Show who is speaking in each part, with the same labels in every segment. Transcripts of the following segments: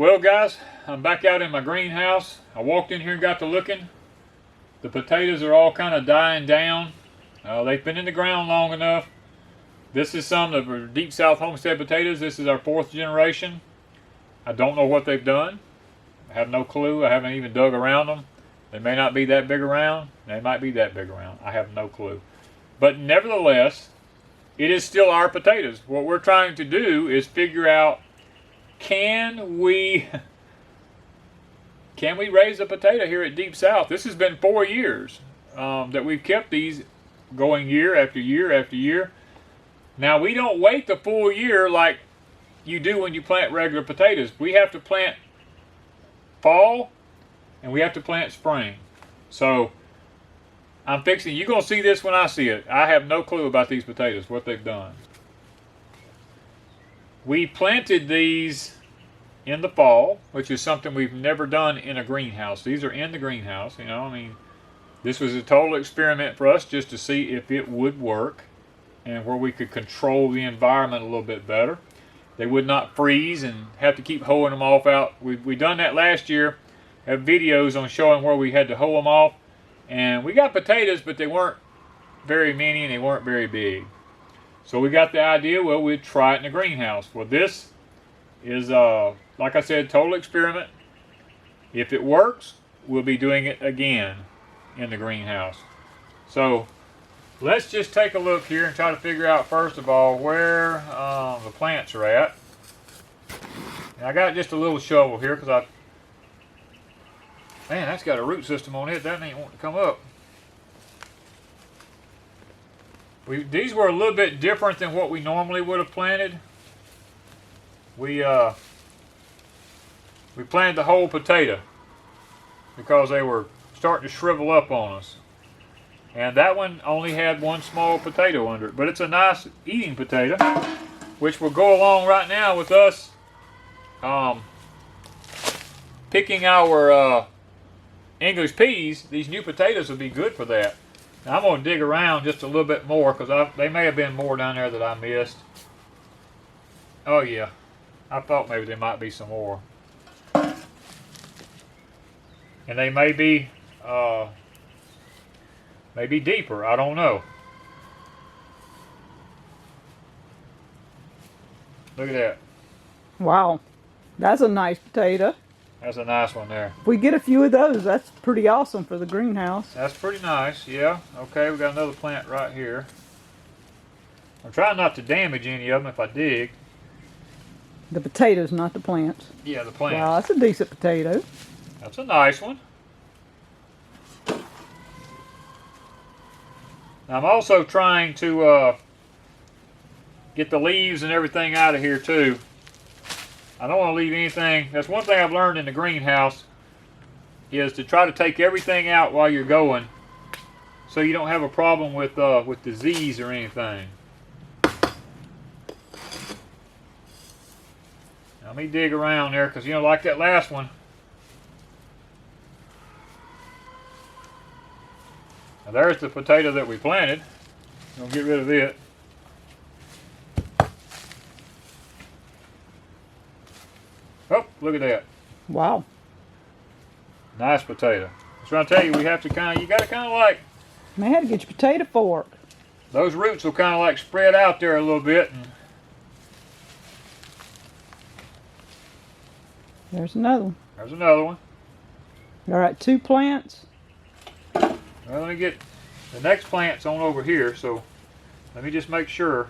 Speaker 1: Well guys, I'm back out in my greenhouse. I walked in here and got to looking. The potatoes are all kind of dying down. They've been in the ground long enough. This is some of the Deep South Homestead potatoes. This is our 4th generation. I don't know what they've done. I have no clue. I haven't even dug around them. They may not be that big around. They might be that big around. I have no clue. But nevertheless, it is still our potatoes. What we're trying to do is figure out, can we raise a potato here at Deep South? This has been 4 years that we've kept these going year after year after year. Now we don't wait the full year like you do when you plant regular potatoes. We have to plant fall and we have to plant spring. So you're going to see this when I see it. I have no clue about these potatoes, what they've done. We planted these in the fall, which is something we've never done in a greenhouse. These are in the greenhouse, you know. I mean, this was a total experiment for us just to see if it would work and where we could control the environment a little bit better. They would not freeze and have to keep hoeing them off out. We done that last year. Have videos on showing where we had to hoe them off. And we got potatoes, but they weren't very many and they weren't very big. So we got the idea, well, we'd try it in the greenhouse. Well, this is, like I said, total experiment. If it works, we'll be doing it again in the greenhouse. So let's just take a look here and try to figure out, first of all, where the plants are at. And I got just a little shovel here because man, that's got a root system on it. That ain't wanting to come up. These were a little bit different than what we normally would have planted. We planted the whole potato because they were starting to shrivel up on us. And that one only had one small potato under it. But it's a nice eating potato, which will go along right now with us picking our English peas. These new potatoes will be good for that. Now, I'm going to dig around just a little bit more because they may have been more down there that I missed. Oh yeah, I thought maybe there might be some more. And they may be deeper, I don't know. Look at that.
Speaker 2: Wow, that's a nice potato.
Speaker 1: That's a nice one there.
Speaker 2: If we get a few of those, that's pretty awesome for the greenhouse.
Speaker 1: That's pretty nice, yeah. Okay, we got another plant right here. I'm trying not to damage any of them if I dig.
Speaker 2: The potatoes, not the plants.
Speaker 1: Yeah, the plants.
Speaker 2: Wow, that's a decent potato.
Speaker 1: That's a nice one. I'm also trying to get the leaves and everything out of here too. I don't want to leave anything. That's one thing I've learned in the greenhouse, is to try to take everything out while you're going, so you don't have a problem with disease or anything. Now, let me dig around there, because, you know, like that last one. Now, there's the potato that we planted. We'll get rid of it. Oh, look at that.
Speaker 2: Wow.
Speaker 1: Nice potato. That's what I tell you, we have to you got to kind of like,
Speaker 2: Man, I had to get your potato fork.
Speaker 1: those roots will kind of like spread out there a little bit. And
Speaker 2: There's another one.
Speaker 1: there's another one.
Speaker 2: All right, 2 plants.
Speaker 1: Well, let me get, the next plant's on over here, so let me just make sure.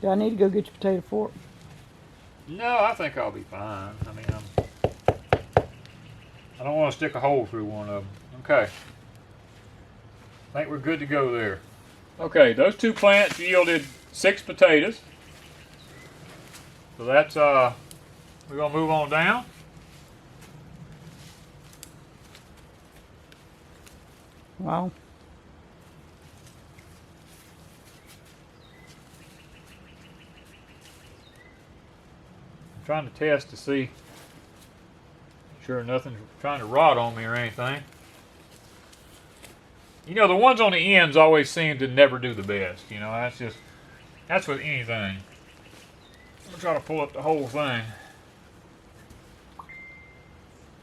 Speaker 2: Do I need to go get your potato fork?
Speaker 1: No, I think I'll be fine. I mean, I don't want to stick a hole through one of them. Okay. I think we're good to go there. Okay, those 2 plants yielded 6 potatoes. So that's, we're going to move on down.
Speaker 2: Wow.
Speaker 1: I'm trying to test to see, sure nothing's trying to rot on me or anything. You know, the ones on the ends always seem to never do the best. You know, that's with anything. I'm going to try to pull up the whole thing.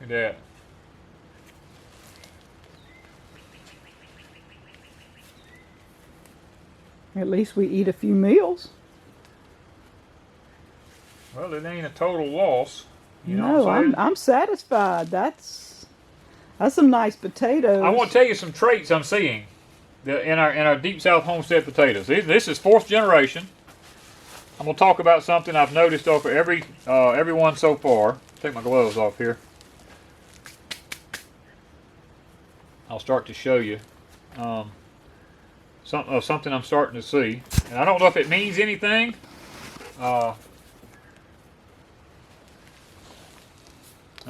Speaker 1: Look at that.
Speaker 2: At least we eat a few meals.
Speaker 1: Well, it ain't a total loss. You know
Speaker 2: No,
Speaker 1: what I'm saying?
Speaker 2: I'm satisfied. That's some nice potatoes.
Speaker 1: I want to tell you some traits I'm seeing in our Deep South Homestead potatoes. This is 4th generation. I'm gonna talk about something I've noticed over everyone so far. Take my gloves off here. I'll start to show you something I'm starting to see, and I don't know if it means anything. I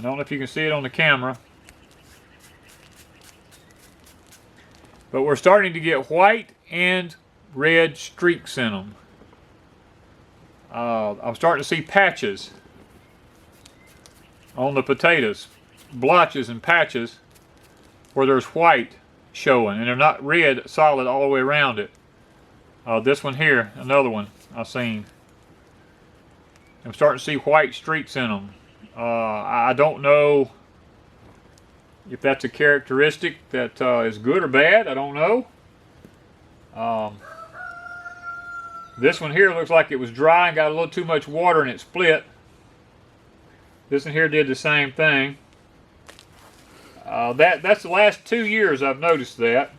Speaker 1: don't know if you can see it on the camera, but we're starting to get white and red streaks in them. I'm starting to see patches on the potatoes, blotches and patches where there's white showing, and they're not red solid all the way around it. This one here, another one I've seen. I'm starting to see white streaks in them. I don't know if that's a characteristic that is good or bad. I don't know. This one here looks like it was dry and got a little too much water and it split. This one here did the same thing. That's the last 2 years I've noticed that.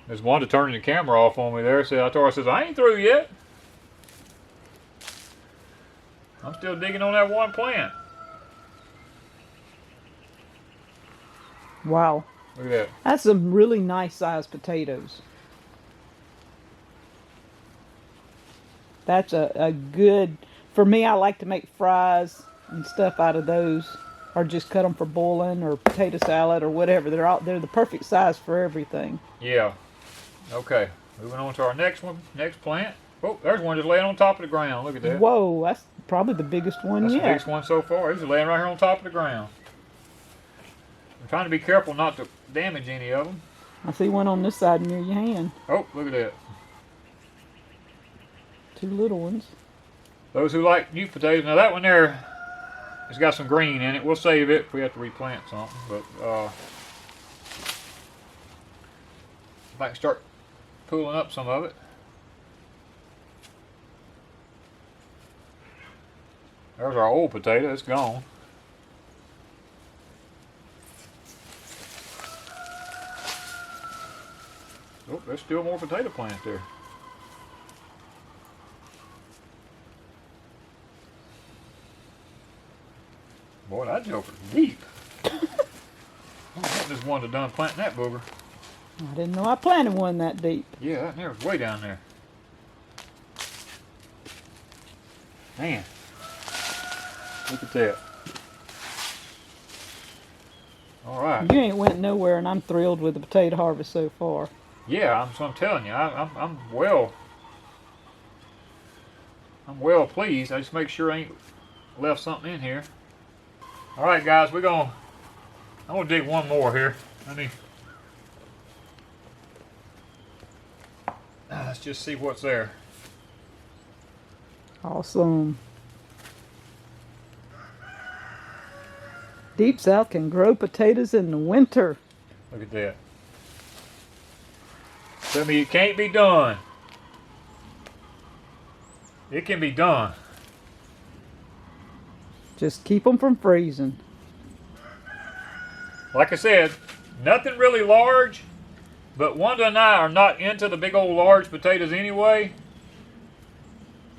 Speaker 1: There's Wanda turning the camera off on me there. So I told her, I says, I ain't through yet. I'm still digging on that one plant.
Speaker 2: Wow.
Speaker 1: Look at that.
Speaker 2: That's some really nice sized potatoes. That's a good, for me, I like to make fries and stuff out of those, or just cut them for boiling or potato salad or whatever. They're the perfect size for everything.
Speaker 1: Yeah. Okay. Moving on to our next plant. Oh, there's one just laying on top of the ground. Look at that.
Speaker 2: Whoa, that's probably the biggest one
Speaker 1: That's
Speaker 2: yet.
Speaker 1: the biggest one so far. He's laying right here on top of the ground. I'm trying to be careful not to damage any of them.
Speaker 2: I see one on this side near your hand.
Speaker 1: Oh, look at that.
Speaker 2: 2 little ones.
Speaker 1: Those who like new potatoes. Now that one there has got some green in it. We'll save it if we have to replant something. But I might start pulling up some of it. There's our old potato. It's gone. Oh, there's still more potato plants there. Boy, that joker's deep. I just wanted to done planting that booger.
Speaker 2: I didn't know I planted one that deep.
Speaker 1: Yeah, that there was way down there. Man, look at that. All right.
Speaker 2: You ain't went nowhere, and I'm thrilled with the potato harvest so far.
Speaker 1: Yeah, I'm telling you, I'm well pleased. I just make sure I ain't left something in here. All right, guys, I'm gonna dig one more here. Let's just see what's there.
Speaker 2: Awesome. Deep South can grow potatoes in the winter.
Speaker 1: Look at that. Tell me it can't be done. It can be done.
Speaker 2: Just keep them from freezing.
Speaker 1: Like I said, nothing really large, but Wanda and I are not into the big old large potatoes anyway.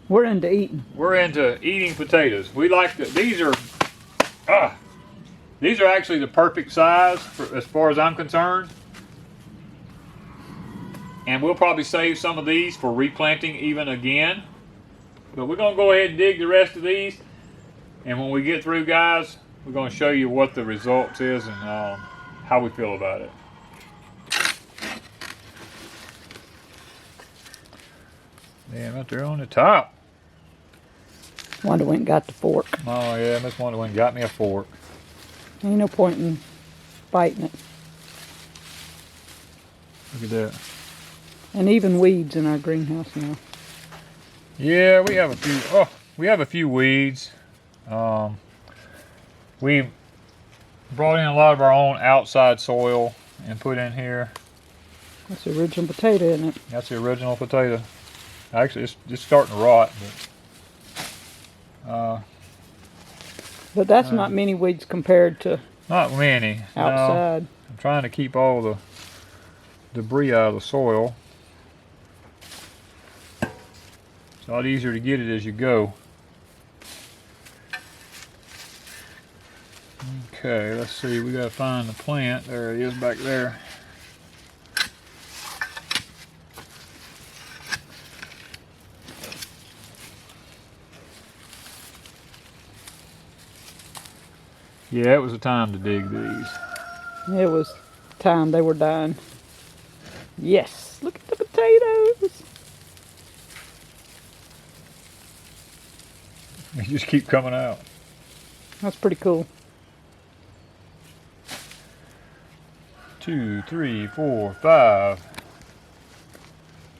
Speaker 2: We're into eating.
Speaker 1: We're into eating potatoes. We like these are actually the perfect size as far as I'm concerned. And we'll probably save some of these for replanting even again. But we're going to go ahead and dig the rest of these. And when we get through, guys, we're going to show you what the results is and how we feel about it. Yeah, right there on the top.
Speaker 2: Wanda went and got the fork.
Speaker 1: Oh yeah, Miss Wanda went and got me a fork.
Speaker 2: Ain't no point in biting it.
Speaker 1: Look at that.
Speaker 2: And even weeds in our greenhouse now.
Speaker 1: Yeah, we have a few. Oh, we have a few weeds. We Brought in a lot of our own outside soil and put in here.
Speaker 2: That's the original potato, isn't it?
Speaker 1: That's the original potato. Actually, it's starting to rot,
Speaker 2: But that's not many weeds compared to
Speaker 1: not many.
Speaker 2: outside.
Speaker 1: No, I'm trying to keep all the debris out of the soil. It's a lot easier to get it as you go. Okay, let's see. We gotta find the plant. There it is back there. Yeah, it was a time to dig these.
Speaker 2: It was time they were dying. Yes, look at the potatoes.
Speaker 1: They just keep coming out.
Speaker 2: That's pretty cool.
Speaker 1: 2, 3, 4, 5,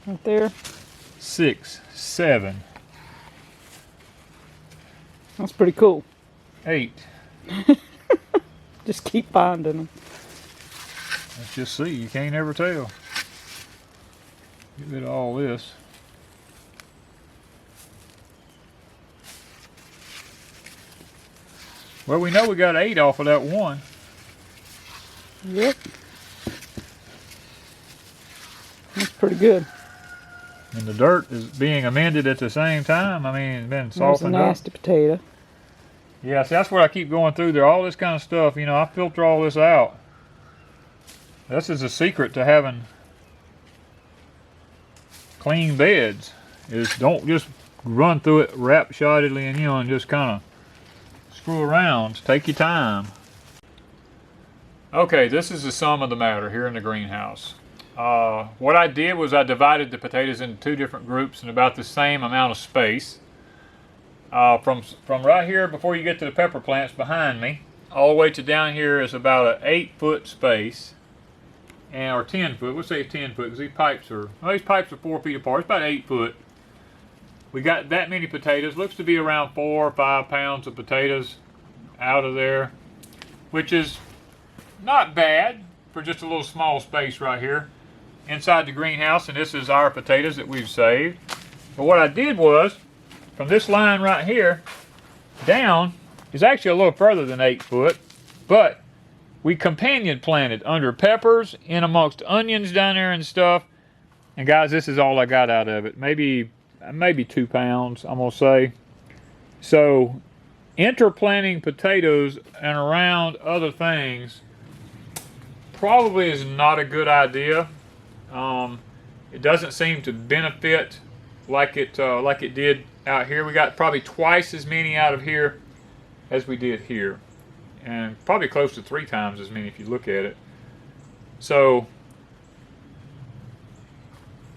Speaker 2: Right there.
Speaker 1: 6, 7,
Speaker 2: That's pretty cool.
Speaker 1: 8.
Speaker 2: Just keep finding them.
Speaker 1: Let's just see. You can't ever tell. Get rid of all this. Well, we know we got 8 off of that one.
Speaker 2: Yep. That's pretty good.
Speaker 1: And the dirt is being amended at the same time. I mean, it's been
Speaker 2: There's a
Speaker 1: softened up.
Speaker 2: nasty potato.
Speaker 1: Yeah, see, that's what I keep going through there. All this kind of stuff, you know, I filter all this out. This is the secret to having clean beds, is don't just run through it rap-shottedly and, you know, and just kind of screw around. Take your time. Okay, this is the sum of the matter here in the greenhouse. What I did was I divided the potatoes into 2 different groups in about the same amount of space. From right here before you get to the pepper plants behind me, all the way to down here is about an 8-foot space, or 10 foot. We'll say 10 foot because these pipes are 4 feet apart. It's about 8 foot. We got that many potatoes. Looks to be around 4 or 5 pounds of potatoes out of there, which is not bad for just a little small space right here inside the greenhouse. And this is our potatoes that we've saved. But what I did was, from this line right here down is actually a little further than 8 foot, but we companion planted under peppers in amongst onions down there and stuff. And guys, this is all I got out of it. Maybe 2 pounds, I'm gonna say. So interplanting potatoes and around other things probably is not a good idea. It doesn't seem to benefit like it did out here. We got probably twice as many out of here as we did here, and probably close to 3 times as many if you look at it. So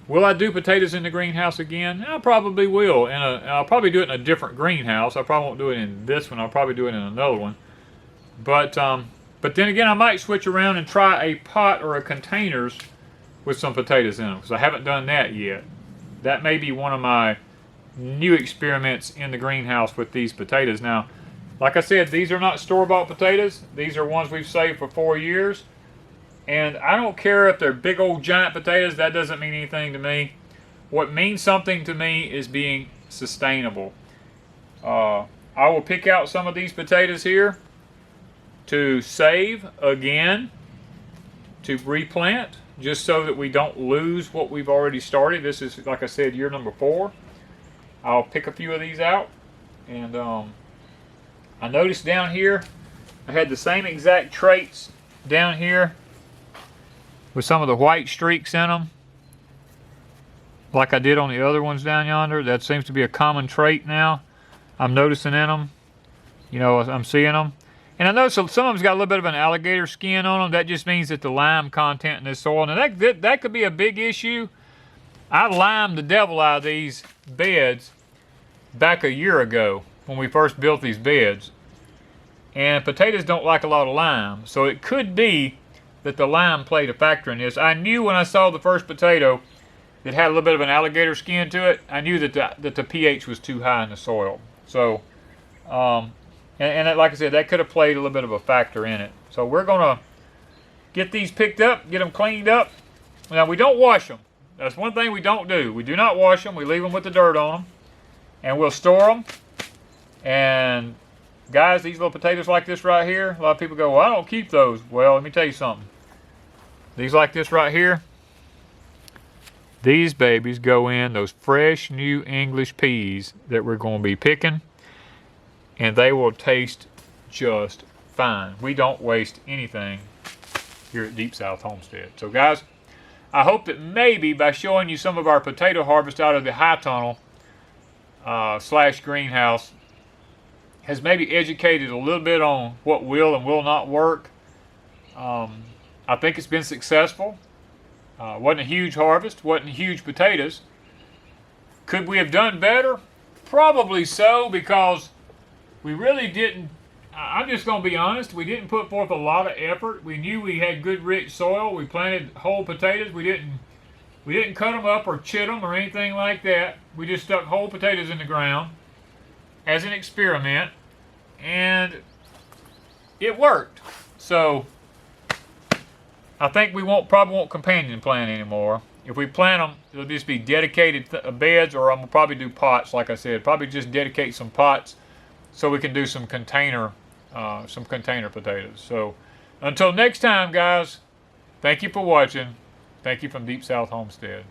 Speaker 1: will I do potatoes in the greenhouse again? I probably will, and I'll probably do it in a different greenhouse. I probably won't do it in this one. I'll probably do it in another one. But then again, I might switch around and try a pot or a containers with some potatoes in them, because I haven't done that yet. That may be one of my new experiments in the greenhouse with these potatoes. Now, like I said, these are not store-bought potatoes. These are ones we've saved for 4 years. And I don't care if they're big old giant potatoes. That doesn't mean anything to me. What means something to me is being sustainable. I will pick out some of these potatoes here to save again, to replant, just so that we don't lose what we've already started. This is, like I said, year number 4. I'll pick a few of these out. And I noticed down here, I had the same exact traits down here with some of the white streaks in them, like I did on the other ones down yonder. That seems to be a common trait now. I'm noticing in them. You know, I'm seeing them. And I know some of them's got a little bit of an alligator skin on them. That just means that the lime content in this soil, and that could be a big issue. I limed the devil out of these beds back a year ago when we first built these beds. And potatoes don't like a lot of lime. So it could be that the lime played a factor in this. I knew when I saw the first potato that had a little bit of an alligator skin to it, I knew that the pH was too high in the soil. So, and like I said, that could have played a little bit of a factor in it. So we're going to get these picked up, get them cleaned up. Now, we don't wash them. That's one thing we don't do. We do not wash them. We leave them with the dirt on them. And we'll store them. And guys, these little potatoes like this right here, a lot of people go, well, I don't keep those. Well, let me tell you something. These like this right here, these babies go in those fresh new English peas that we're going to be picking. And they will taste just fine. We don't waste anything here at Deep South Homestead. So guys, I hope that maybe by showing you some of our potato harvest out of the high tunnel slash greenhouse has maybe educated a little bit on what will and will not work. I think it's been successful. Wasn't a huge harvest, wasn't huge potatoes. Could we have done better? Probably so, because we really didn't. I'm just going to be honest. We didn't put forth a lot of effort. We knew we had good, rich soil. We planted whole potatoes. We didn't cut them up or chit them or anything like that. We just stuck whole potatoes in the ground as an experiment, and it worked. So I think we probably won't companion plant anymore. If we plant them, it'll just be dedicated beds, or I'm gonna probably do pots. Like I said, probably just dedicate some pots so we can do some container potatoes. So until next time, guys, thank you for watching. Thank you from Deep South Homestead.